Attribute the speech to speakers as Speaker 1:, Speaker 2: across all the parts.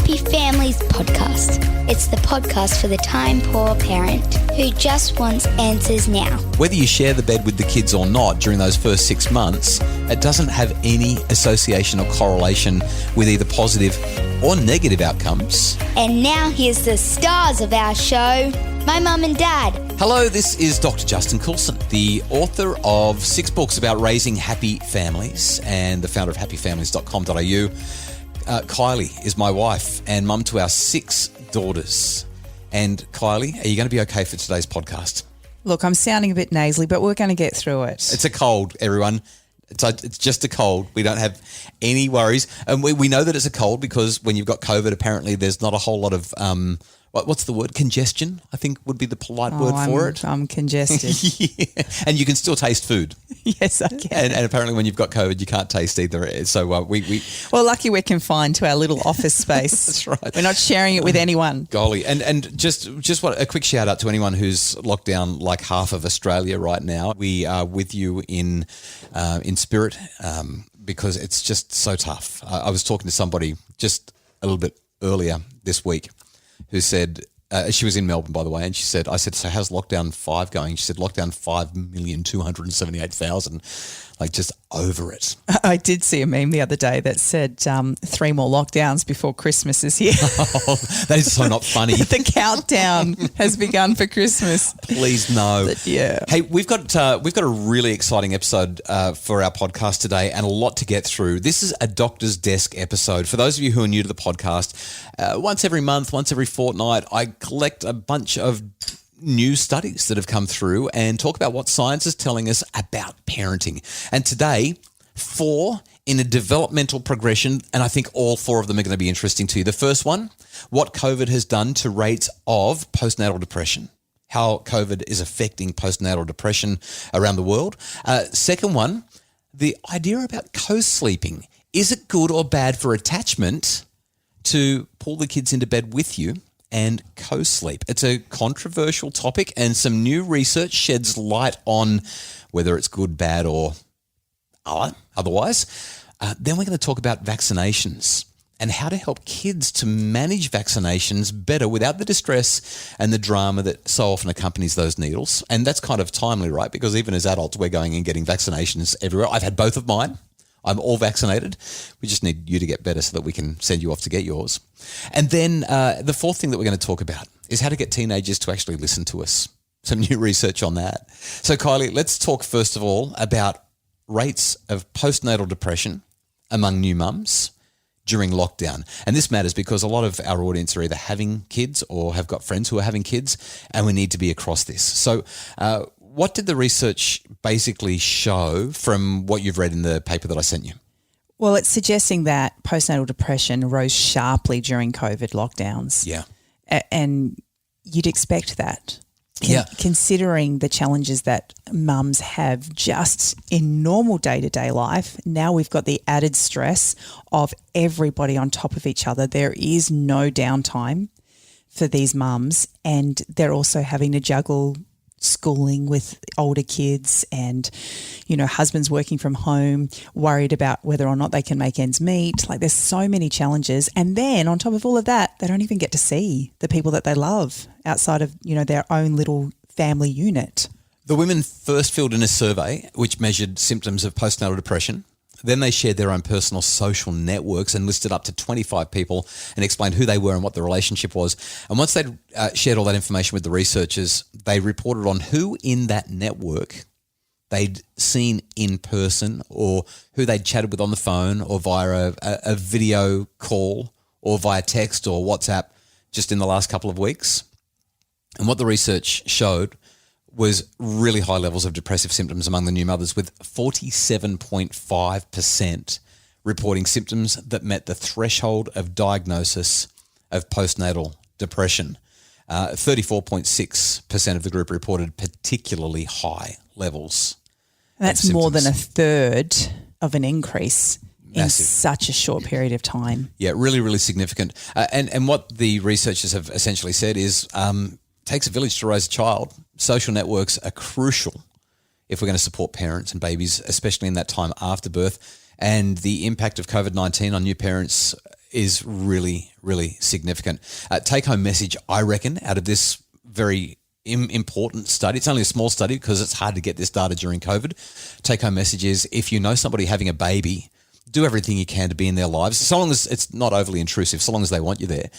Speaker 1: Happy Families podcast. It's the podcast for the time-poor parent who just wants answers now.
Speaker 2: Whether you share the bed with the kids or not during those first 6 months, it doesn't have any association or correlation with either positive or negative outcomes.
Speaker 1: And now here's the stars of our show, my mum and dad.
Speaker 2: Hello, this is Dr. Justin Coulson, the author of 6 books about raising happy families and the founder of happyfamilies.com.au. Kylie is my wife and mum to our 6 daughters. And Kylie, are you going to be okay for today's podcast?
Speaker 3: Look, I'm sounding a bit nasally, but we're going to get through it.
Speaker 2: It's a cold, everyone. It's just a cold. We don't have any worries. And we know that it's a cold because when you've got COVID, apparently there's not a whole lot of, what's the word? Congestion, I think would be the polite word for it.
Speaker 3: I'm congested.
Speaker 2: Yeah. And you can still taste food.
Speaker 3: Yes, I can.
Speaker 2: And apparently when you've got COVID, you can't taste either. So
Speaker 3: Well, lucky we're confined to our little office space.
Speaker 2: That's right.
Speaker 3: We're not sharing it with anyone.
Speaker 2: Golly. And just what a quick shout out to anyone who's locked down like half of Australia right now. We are with you in spirit because it's just so tough. I was talking to somebody just a little bit earlier this week who said, she was in Melbourne, by the way, and I said, so how's lockdown 5 going? She said, lockdown 5,278,000, like just over it.
Speaker 3: I did see a meme the other day that said 3 more lockdowns before Christmas is here.
Speaker 2: Oh, that is so not funny.
Speaker 3: The countdown has begun for Christmas.
Speaker 2: Please no.
Speaker 3: But yeah.
Speaker 2: Hey, we've got a really exciting episode for our podcast today and a lot to get through. This is a Doctor's Desk episode. For those of you who are new to the podcast, once every month, once every fortnight, I collect a bunch of new studies that have come through and talk about what science is telling us about parenting. And today, 4 in a developmental progression, and I think all 4 of them are going to be interesting to you. The first one, what COVID has done to rates of postnatal depression, how COVID is affecting postnatal depression around the world. Second one, the idea about co-sleeping. Is it good or bad for attachment to pull the kids into bed with you and co-sleep? It's a controversial topic and some new research sheds light on whether it's good, bad or otherwise. Then we're going to talk about vaccinations and how to help kids to manage vaccinations better without the distress and the drama that so often accompanies those needles. And that's kind of timely, right? Because even as adults, we're going and getting vaccinations everywhere. I've had both of mine. I'm all vaccinated. We just need you to get better so that we can send you off to get yours. And then the fourth thing that we're going to talk about is how to get teenagers to actually listen to us. Some new research on that. So Kylie, let's talk first of all about rates of postnatal depression among new mums during lockdown. And this matters because a lot of our audience are either having kids or have got friends who are having kids, and we need to be across this. So what did the research basically show from what you've read in the paper that I sent you?
Speaker 3: Well, it's suggesting that postnatal depression rose sharply during COVID lockdowns.
Speaker 2: Yeah.
Speaker 3: And you'd expect that. Considering the challenges that mums have just in normal day-to-day life, now we've got the added stress of everybody on top of each other. There is no downtime for these mums, and they're also having to juggle schooling with older kids and, husbands working from home, worried about whether or not they can make ends meet. Like there's so many challenges. And then on top of all of that, they don't even get to see the people that they love outside of, their own little family unit.
Speaker 2: The women first filled in a survey which measured symptoms of postnatal depression. Then they shared their own personal social networks and listed up to 25 people and explained who they were and what the relationship was. And once they'd shared all that information with the researchers, they reported on who in that network they'd seen in person or who they'd chatted with on the phone or via a video call or via text or WhatsApp just in the last couple of weeks. And what the research showed was really high levels of depressive symptoms among the new mothers, with 47.5% reporting symptoms that met the threshold of diagnosis of postnatal depression. 34.6% of the group reported particularly high levels.
Speaker 3: That's more than a third of an increase.
Speaker 2: Massive.
Speaker 3: In such a short period of time.
Speaker 2: Yeah, really, really significant. And what the researchers have essentially said is takes a village to raise a child. Social networks are crucial if we're going to support parents and babies, especially in that time after birth. And the impact of COVID-19 on new parents is really, really significant. Take-home message, I reckon, out of this very important study. It's only a small study because it's hard to get this data during COVID. Take-home message is, if you know somebody having a baby, do everything you can to be in their lives, so long as it's not overly intrusive, so long as they want you there.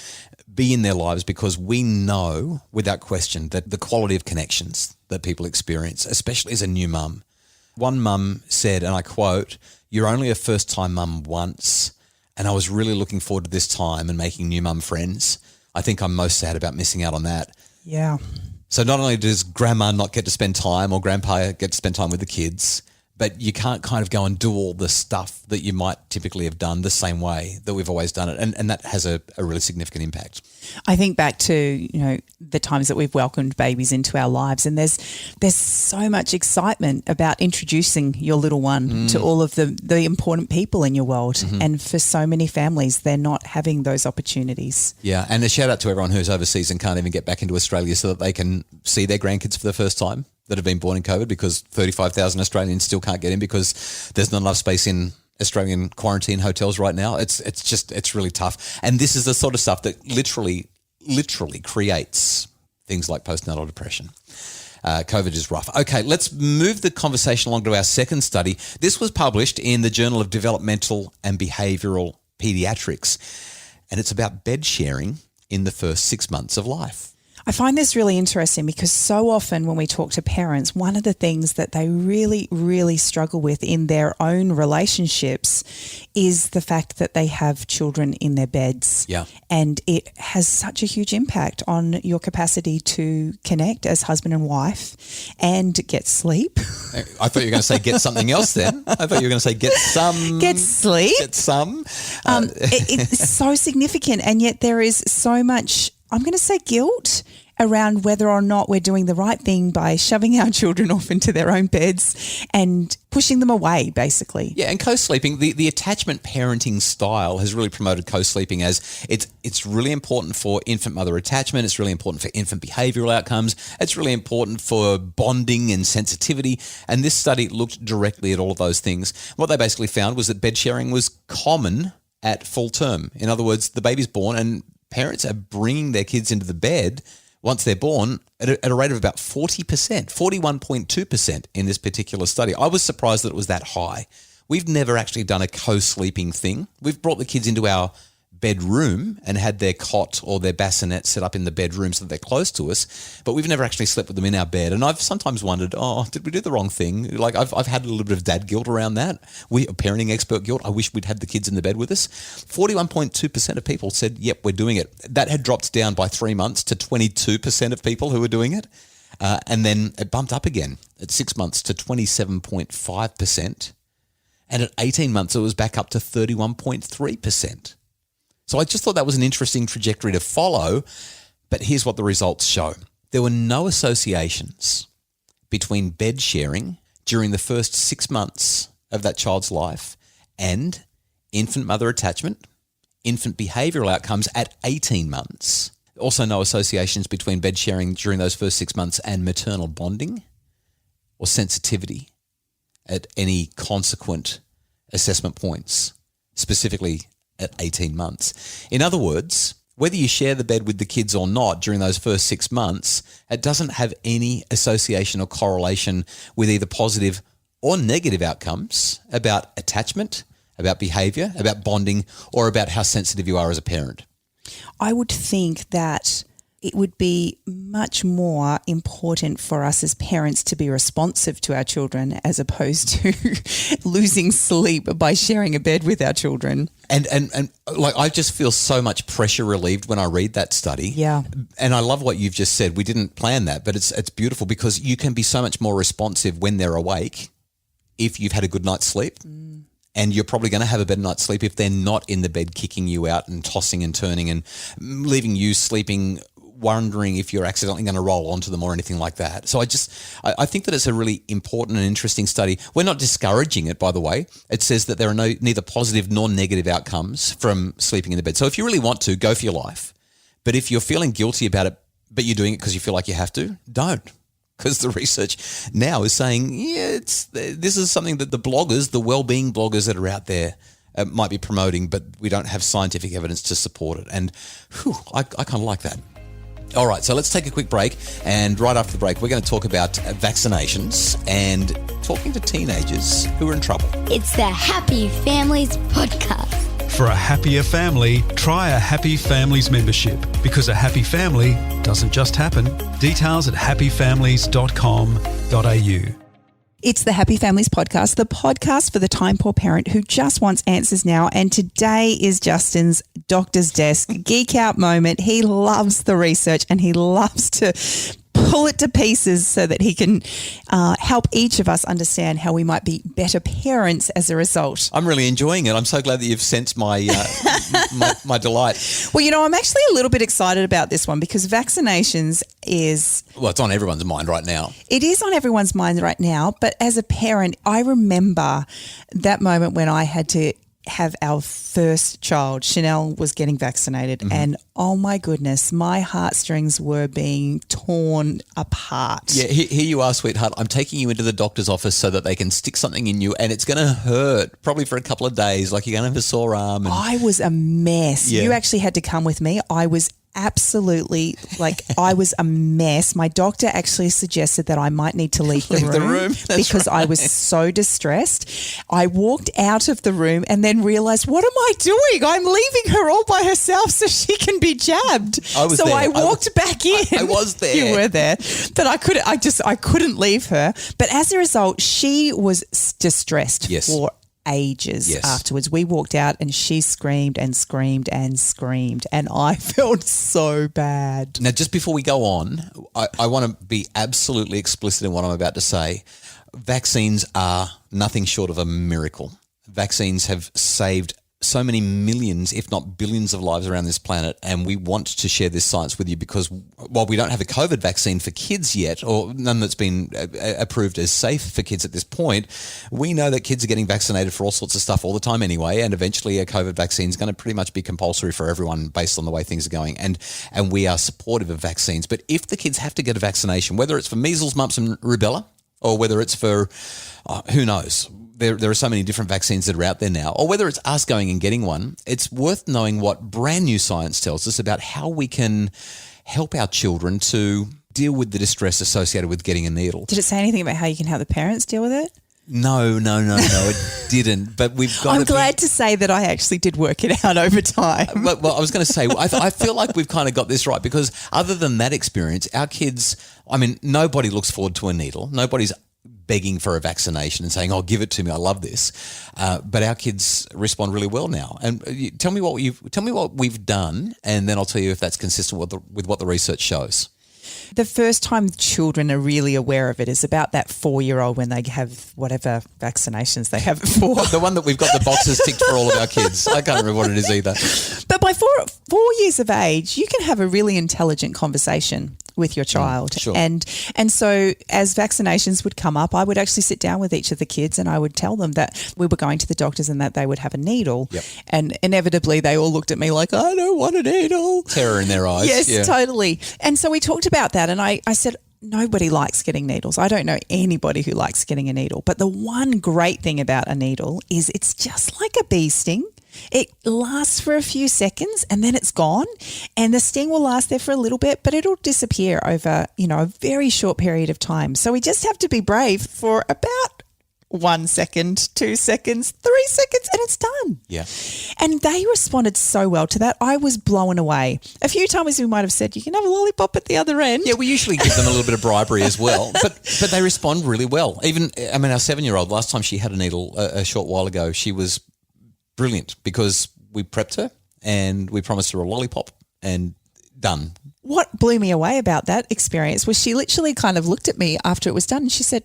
Speaker 2: Be in their lives, because we know without question that the quality of connections that people experience, especially as a new mum. One mum said, and I quote, "You're only a first-time mum once, and I was really looking forward to this time and making new mum friends. I think I'm most sad about missing out on that."
Speaker 3: Yeah.
Speaker 2: So not only does grandma not get to spend time, or grandpa get to spend time with the kids, but you can't kind of go and do all the stuff that you might typically have done the same way that we've always done it. And that has a really significant impact.
Speaker 3: I think back to, the times that we've welcomed babies into our lives, and there's so much excitement about introducing your little one to all of the important people in your world. Mm-hmm. And for so many families, they're not having those opportunities.
Speaker 2: Yeah. And a shout out to everyone who's overseas and can't even get back into Australia so that they can see their grandkids for the first time, that have been born in COVID, because 35,000 Australians still can't get in because there's not enough space in Australian quarantine hotels right now. It's really tough. And this is the sort of stuff that literally creates things like postnatal depression. COVID is rough. Okay, let's move the conversation along to our second study. This was published in the Journal of Developmental and Behavioural Pediatrics, and it's about bed sharing in the first 6 months of life.
Speaker 3: I find this really interesting because so often when we talk to parents, one of the things that they really, really struggle with in their own relationships is the fact that they have children in their beds.
Speaker 2: Yeah.
Speaker 3: And it has such a huge impact on your capacity to connect as husband and wife and get sleep.
Speaker 2: I thought you were going to say get something else then. I thought you were going to say get some.
Speaker 3: Get sleep.
Speaker 2: Get some.
Speaker 3: It's so significant, and yet there is so much, I'm going to say, guilt around whether or not we're doing the right thing by shoving our children off into their own beds and pushing them away, basically.
Speaker 2: Yeah, and co-sleeping, the attachment parenting style has really promoted co-sleeping as it's really important for infant mother attachment. It's really important for infant behavioural outcomes. It's really important for bonding and sensitivity. And this study looked directly at all of those things. What they basically found was that bed sharing was common at full term. In other words, the baby's born and parents are bringing their kids into the bed once they're born at a rate of about 40%, 41.2% in this particular study. I was surprised that it was that high. We've never actually done a co-sleeping thing. We've brought the kids into our bedroom and had their cot or their bassinet set up in the bedroom so that they're close to us, but we've never actually slept with them in our bed. And I've sometimes wondered, did we do the wrong thing? Like I've had a little bit of dad guilt around that. Parenting expert guilt. I wish we'd had the kids in the bed with us. 41.2% of people said, yep, we're doing it. That had dropped down by 3 months to 22% of people who were doing it. And then it bumped up again at 6 months to 27.5%. And at 18 months, it was back up to 31.3%. So I just thought that was an interesting trajectory to follow, but here's what the results show. There were no associations between bed sharing during the first 6 months of that child's life and infant mother attachment, infant behavioural outcomes at 18 months. Also no associations between bed sharing during those first 6 months and maternal bonding or sensitivity at any consequent assessment points, specifically at 18 months. In other words, whether you share the bed with the kids or not during those first 6 months, it doesn't have any association or correlation with either positive or negative outcomes about attachment, about behaviour, about bonding, or about how sensitive you are as a parent.
Speaker 3: I would think that it would be much more important for us as parents to be responsive to our children as opposed to losing sleep by sharing a bed with our children.
Speaker 2: And like I just feel so much pressure relieved when I read that study.
Speaker 3: Yeah.
Speaker 2: And I love what you've just said. We didn't plan that, but it's beautiful because you can be so much more responsive when they're awake if you've had a good night's sleep. Mm. And you're probably going to have a better night's sleep if they're not in the bed kicking you out and tossing and turning and leaving you sleeping wondering if you're accidentally going to roll onto them or anything like that. So I think that it's a really important and interesting study. We're not discouraging it, by the way. It says that there are neither positive nor negative outcomes from sleeping in the bed. So if you really want to, go for your life. But if you're feeling guilty about it, but you're doing it because you feel like you have to, don't. Because the research now is saying, this is something that the bloggers, the well-being bloggers that are out there might be promoting, but we don't have scientific evidence to support it. And I kind of like that. All right, so let's take a quick break. And right after the break, we're going to talk about vaccinations and talking to teenagers who are in trouble.
Speaker 1: It's the Happy Families Podcast.
Speaker 4: For a happier family, try a Happy Families membership, because a happy family doesn't just happen. Details at happyfamilies.com.au.
Speaker 3: It's the Happy Families Podcast, the podcast for the time-poor parent who just wants answers now. And today is Justin's Doctor's Desk geek out moment. He loves the research and he loves to pull it to pieces so that he can help each of us understand how we might be better parents as a result.
Speaker 2: I'm really enjoying it. I'm so glad that you've sensed my my delight.
Speaker 3: Well, I'm actually a little bit excited about this one because vaccinations is...
Speaker 2: Well, it's on everyone's mind right now.
Speaker 3: It is on everyone's mind right now. But as a parent, I remember that moment when I had to have our first child. Chanel was getting vaccinated and oh my goodness, my heartstrings were being torn apart.
Speaker 2: Yeah, here you are, sweetheart. I'm taking you into the doctor's office so that they can stick something in you and it's going to hurt probably for a couple of days, like you're going to have a sore arm. And
Speaker 3: I was a mess.
Speaker 2: Yeah.
Speaker 3: You actually had to come with me. I was absolutely I was a mess. My doctor actually suggested that I might need to leave the room because I was so distressed. I walked out of the room and then realized, what am I doing? I'm leaving her all by herself so she can be jabbed.
Speaker 2: I
Speaker 3: walked back in.
Speaker 2: I was there.
Speaker 3: You were there. But I couldn't leave her. But as a result, she was distressed for ages afterwards. We walked out and she screamed and screamed and screamed and I felt so bad.
Speaker 2: Now, just before we go on, I want to be absolutely explicit in what I'm about to say. Vaccines are nothing short of a miracle. Vaccines have saved so many millions, if not billions of lives around this planet, and we want to share this science with you because while we don't have a COVID vaccine for kids yet, or none that's been approved as safe for kids at this point, we know that kids are getting vaccinated for all sorts of stuff all the time anyway, and eventually a COVID vaccine is going to pretty much be compulsory for everyone based on the way things are going, and we are supportive of vaccines. But if the kids have to get a vaccination, whether it's for measles, mumps and rubella, or whether it's for, who knows, there are so many different vaccines that are out there now, or whether it's us going and getting one, it's worth knowing what brand new science tells us about how we can help our children to deal with the distress associated with getting a needle.
Speaker 3: Did it say anything about how you can help the parents deal with it?
Speaker 2: No, it didn't. But we've got.
Speaker 3: I'm glad to say that I actually did work it out over time.
Speaker 2: Well, I was going to say, I feel like we've kind of got this right because other than that experience, our kids, nobody looks forward to a needle. Nobody's begging for a vaccination and saying, "Oh, give it to me. I love this." But our kids respond really well now. And tell me what we've done, and then I'll tell you if that's consistent with what the research shows.
Speaker 3: The first time children are really aware of it is about that 4-year-old when they have whatever vaccinations they have it for.
Speaker 2: The one that we've got the boxes ticked for all of our kids. I can't remember what it is either.
Speaker 3: But by 4 years of age, you can have a really intelligent conversation with your child.
Speaker 2: Sure.
Speaker 3: And so as vaccinations would come up, I would actually sit down with each of the kids and I would tell them that we were going to the doctors and that they would have a needle.
Speaker 2: Yep.
Speaker 3: And inevitably they all looked at me like, I don't want a needle.
Speaker 2: Terror in their eyes.
Speaker 3: Yes, totally. And so we talked about that and I said, nobody likes getting needles. I don't know anybody who likes getting a needle. But the one great thing about a needle is it's just like a bee sting. It lasts for a few seconds and then it's gone, and the sting will last there for a little bit, but it'll disappear over, a very short period of time. So we just have to be brave for about 1 second, 2 seconds, 3 seconds, and it's done.
Speaker 2: Yeah.
Speaker 3: And they responded so well to that. I was blown away. A few times we might have said, you can have a lollipop at the other end.
Speaker 2: Yeah, we usually give them a little bit of bribery as well, but they respond really well. Even, our 7-year-old, last time she had a needle a short while ago, she was brilliant because we prepped her and we promised her a lollipop and done.
Speaker 3: What blew me away about that experience was she literally kind of looked at me after it was done and she said,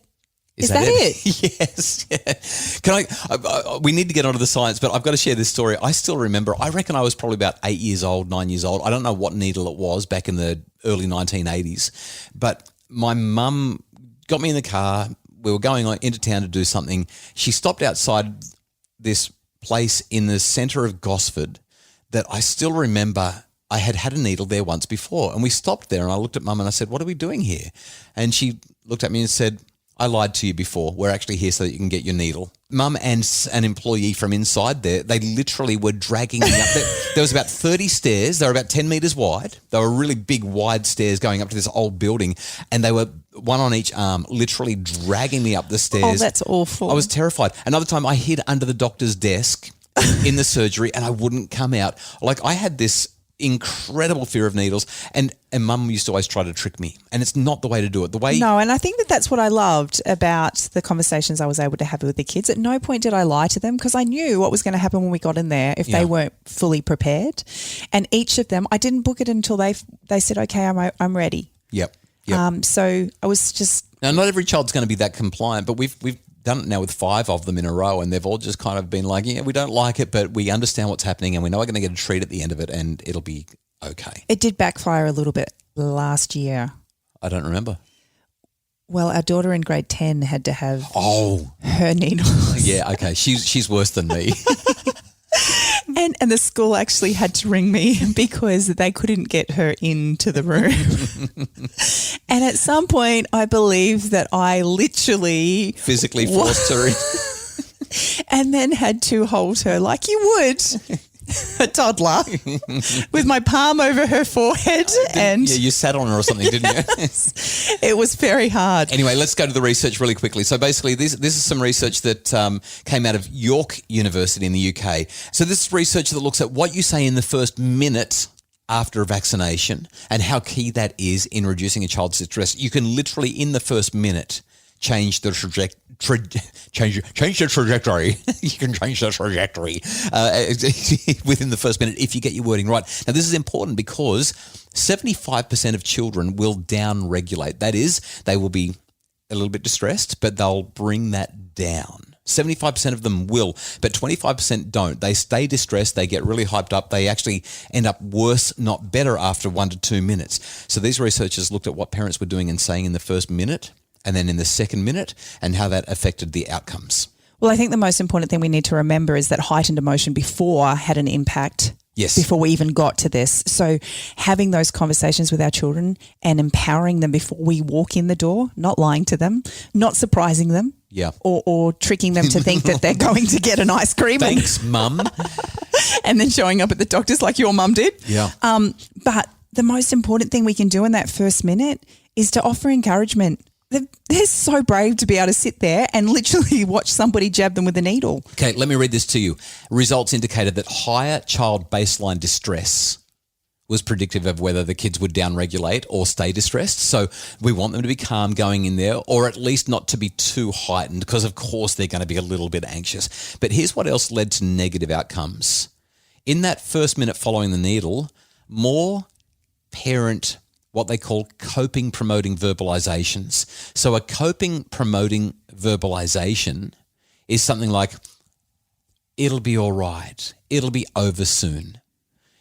Speaker 3: Is that it?
Speaker 2: Yes. Yeah. Can I we need to get onto the science, but I've got to share this story. I still remember, I reckon I was probably about 8 years old, 9 years old. I don't know what needle it was back in the early 1980s, but my mum got me in the car. We were going into town to do something. She stopped outside this place in the centre of Gosford that I still remember. I had a needle there once before, and we stopped there and I looked at Mum and I said, "What are we doing here?" And she looked at me and said, I lied to you before. We're actually here so that you can get your needle. Mum and an employee from inside there, they literally were dragging me up. There was about 30 stairs. They were about 10 metres wide. They were really big, wide stairs going up to this old building, and they were one on each arm, literally dragging me up the stairs.
Speaker 3: Oh, that's awful.
Speaker 2: I was terrified. Another time I hid under the doctor's desk in the surgery and I wouldn't come out. Like, I had this incredible fear of needles, and Mum used to always try to trick me, and it's not the way to do it.
Speaker 3: No, and I think that's what I loved about the conversations I was able to have with the kids. At no point did I lie to them, because I knew what was going to happen when we got in there if they weren't fully prepared. And each of them, I didn't book it until they said, okay, I'm ready.
Speaker 2: Yep.
Speaker 3: So I was just...
Speaker 2: Now, not every child's going to be that compliant, but we've done it now with 5 of them in a row, and they've all just kind of been like, yeah, we don't like it, but we understand what's happening, and we know we're going to get a treat at the end of it, and it'll be okay.
Speaker 3: It did backfire a little bit last year.
Speaker 2: I don't remember.
Speaker 3: Well, our daughter in grade 10 had to have her needle.
Speaker 2: Yeah, okay. She's worse than me.
Speaker 3: And the school actually had to ring me because they couldn't get her into the room. And at some point, I believe that I literally...
Speaker 2: physically forced her in.
Speaker 3: And then had to hold her like you would a toddler with my palm over her forehead. And
Speaker 2: yeah, you sat on her or something, didn't you?
Speaker 3: it was very hard.
Speaker 2: Anyway, let's go to the research really quickly. So basically, this is some research that came out of York University in the UK. So this is research that looks at what you say in the first minute after a vaccination and how key that is in reducing a child's distress. You can literally, in the first minute, change the trajectory. Change the trajectory. You can change the trajectory within the first minute if you get your wording right. Now, this is important because 75% of children will down-regulate. That is, they will be a little bit distressed, but they'll bring that down. 75% of them will, but 25% don't. They stay distressed. They get really hyped up. They actually end up worse, not better, after 1 to 2 minutes. So these researchers looked at what parents were doing and saying in the first minute and then in the second minute, and how that affected the outcomes.
Speaker 3: Well, I think the most important thing we need to remember is that heightened emotion before had an impact.
Speaker 2: Yes.
Speaker 3: Before we even got to this. So having those conversations with our children and empowering them before we walk in the door, not lying to them, not surprising them.
Speaker 2: Yeah.
Speaker 3: Or tricking them to think that they're going to get an ice cream.
Speaker 2: Thanks, Mum.
Speaker 3: And then showing up at the doctor's like your mum did.
Speaker 2: Yeah.
Speaker 3: But the most important thing we can do in that first minute is to offer encouragement. They're so brave to be able to sit there and literally watch somebody jab them with a needle.
Speaker 2: Okay, let me read this to you. Results indicated that higher child baseline distress was predictive of whether the kids would downregulate or stay distressed. So we want them to be calm going in there, or at least not to be too heightened, because of course they're going to be a little bit anxious. But here's what else led to negative outcomes. In that first minute following the needle, more parent what they call coping promoting verbalizations. So a coping promoting verbalization is something like, it'll be all right. It'll be over soon.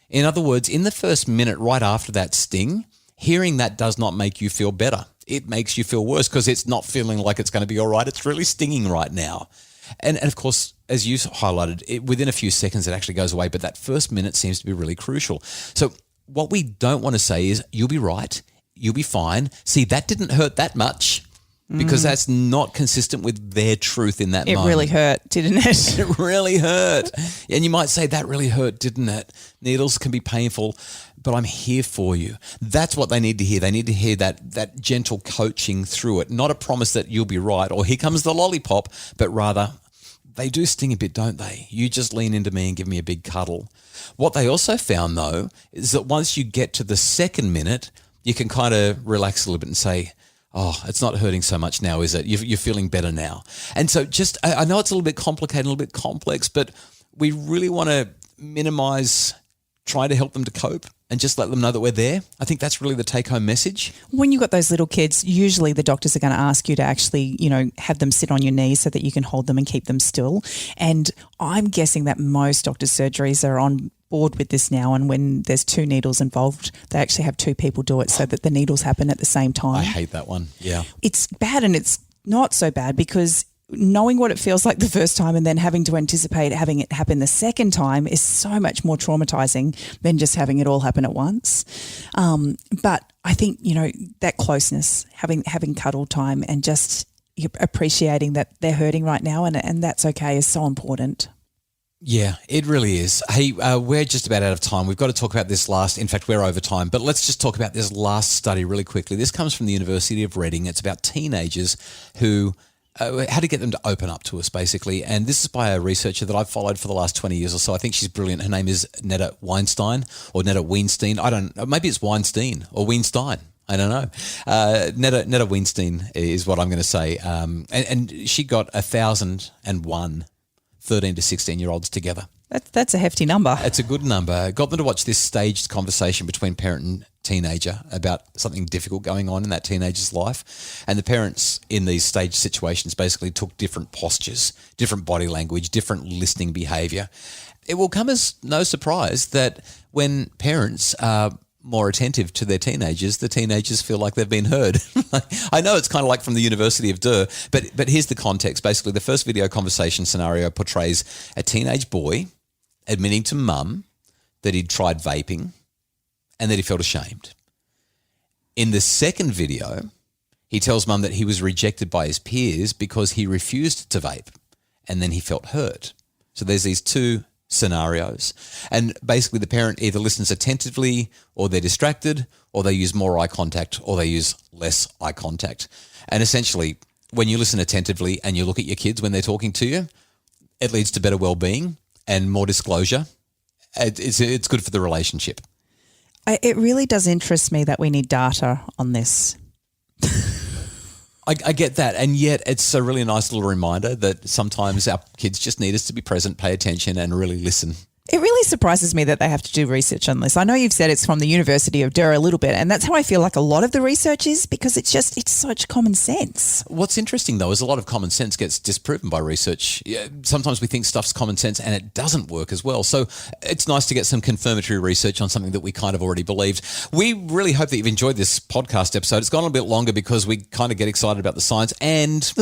Speaker 2: In other words, in the first minute right after that sting, hearing that does not make you feel better. It makes you feel worse because it's not feeling like it's going to be all right. It's really stinging right now. And of course, as you highlighted, within a few seconds it actually goes away, but that first minute seems to be really crucial. So what we don't want to say is, you'll be right, you'll be fine. See, that didn't hurt that much, because that's not consistent with their truth in that moment.
Speaker 3: It really hurt, didn't it?
Speaker 2: It really hurt. And you might say, that really hurt, didn't it? Needles can be painful, but I'm here for you. That's what they need to hear. They need to hear that gentle coaching through it, not a promise that you'll be right or here comes the lollipop, but rather, they do sting a bit, don't they? You just lean into me and give me a big cuddle. What they also found, though, is that once you get to the second minute, you can kind of relax a little bit and say, oh, it's not hurting so much now, is it? You're feeling better now. And so I know it's a little bit complicated, a little bit complex, but we really want to minimize trying to help them to cope and just let them know that we're there. I think that's really the take-home message.
Speaker 3: When you've got those little kids, usually the doctors are going to ask you to actually, have them sit on your knees so that you can hold them and keep them still. And I'm guessing that most doctors' surgeries are on board with this now, and when there's 2 needles involved, they actually have 2 people do it so that the needles happen at the same time.
Speaker 2: I hate that one, yeah.
Speaker 3: It's bad, and it's not so bad because knowing what it feels like the first time and then having to anticipate having it happen the second time is so much more traumatizing than just having it all happen at once. But I think, that closeness, having cuddle time and just you're appreciating that they're hurting right now, and that's okay is so important.
Speaker 2: Yeah, it really is. Hey, we're just about out of time. We've got to talk about this last. In fact, we're over time, but let's just talk about this last study really quickly. This comes from the University of Reading. It's about teenagers who how to get them to open up to us, basically. And this is by a researcher that I've followed for the last 20 years or so. I think she's brilliant. Her name is Netta Weinstein or Netta Weinstein. I don't know. Maybe it's Weinstein or Weinstein. I don't know. Netta Weinstein is what I'm going to say. And she got 1,001 13 to 16-year-olds together.
Speaker 3: That's a hefty number.
Speaker 2: It's a good number. Got them to watch this staged conversation between parent and teenager about something difficult going on in that teenager's life. And the parents in these staged situations basically took different postures, different body language, different listening behaviour. It will come as no surprise that when parents are more attentive to their teenagers, the teenagers feel like they've been heard. I know it's kind of like from the University of Durr, but here's the context. Basically, the first video conversation scenario portrays a teenage boy admitting to mum that he'd tried vaping and that he felt ashamed. In the second video, he tells mum that he was rejected by his peers because he refused to vape, and then he felt hurt. So there's these two scenarios, and basically the parent either listens attentively, or they're distracted, or they use more eye contact, or they use less eye contact. And essentially, when you listen attentively and you look at your kids when they're talking to you, it leads to better well-being and more disclosure. It's good for the relationship.
Speaker 3: It really does interest me that we need data on this.
Speaker 2: I get that, and yet it's a really nice little reminder that sometimes our kids just need us to be present, pay attention, and really listen.
Speaker 3: It really surprises me that they have to do research on this. I know you've said it's from the University of Durr a little bit, and that's how I feel like a lot of the research is, because it's such common sense.
Speaker 2: What's interesting, though, is a lot of common sense gets disproven by research. Sometimes we think stuff's common sense and it doesn't work as well. So it's nice to get some confirmatory research on something that we kind of already believed. We really hope that you've enjoyed this podcast episode. It's gone a bit longer because we kind of get excited about the science, and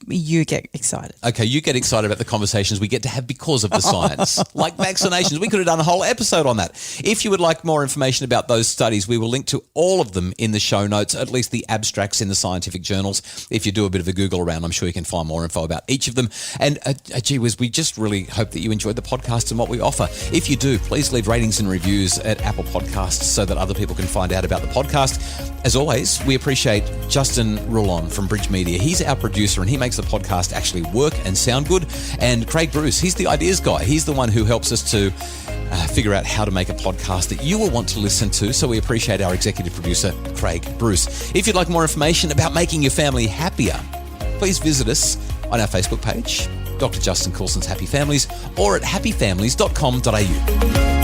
Speaker 3: you get excited.
Speaker 2: Okay, you get excited about the conversations we get to have because of the science, like vaccinations. We could have done a whole episode on that. If you would like more information about those studies, we will link to all of them in the show notes, at least the abstracts in the scientific journals. If you do a bit of a Google around, I'm sure you can find more info about each of them. And gee whiz, we just really hope that you enjoyed the podcast and what we offer. If you do, please leave ratings and reviews at Apple Podcasts so that other people can find out about the podcast. As always, we appreciate Justin Rulon from Bridge Media. He's our producer and he makes the podcast actually work and sound good. And Craig Bruce, he's the ideas guy. He's the one who helps us to figure out how to make a podcast that you will want to listen to. So we appreciate our executive producer, Craig Bruce. If you'd like more information about making your family happier, please visit us on our Facebook page, Dr. Justin Coulson's Happy Families, or at happyfamilies.com.au.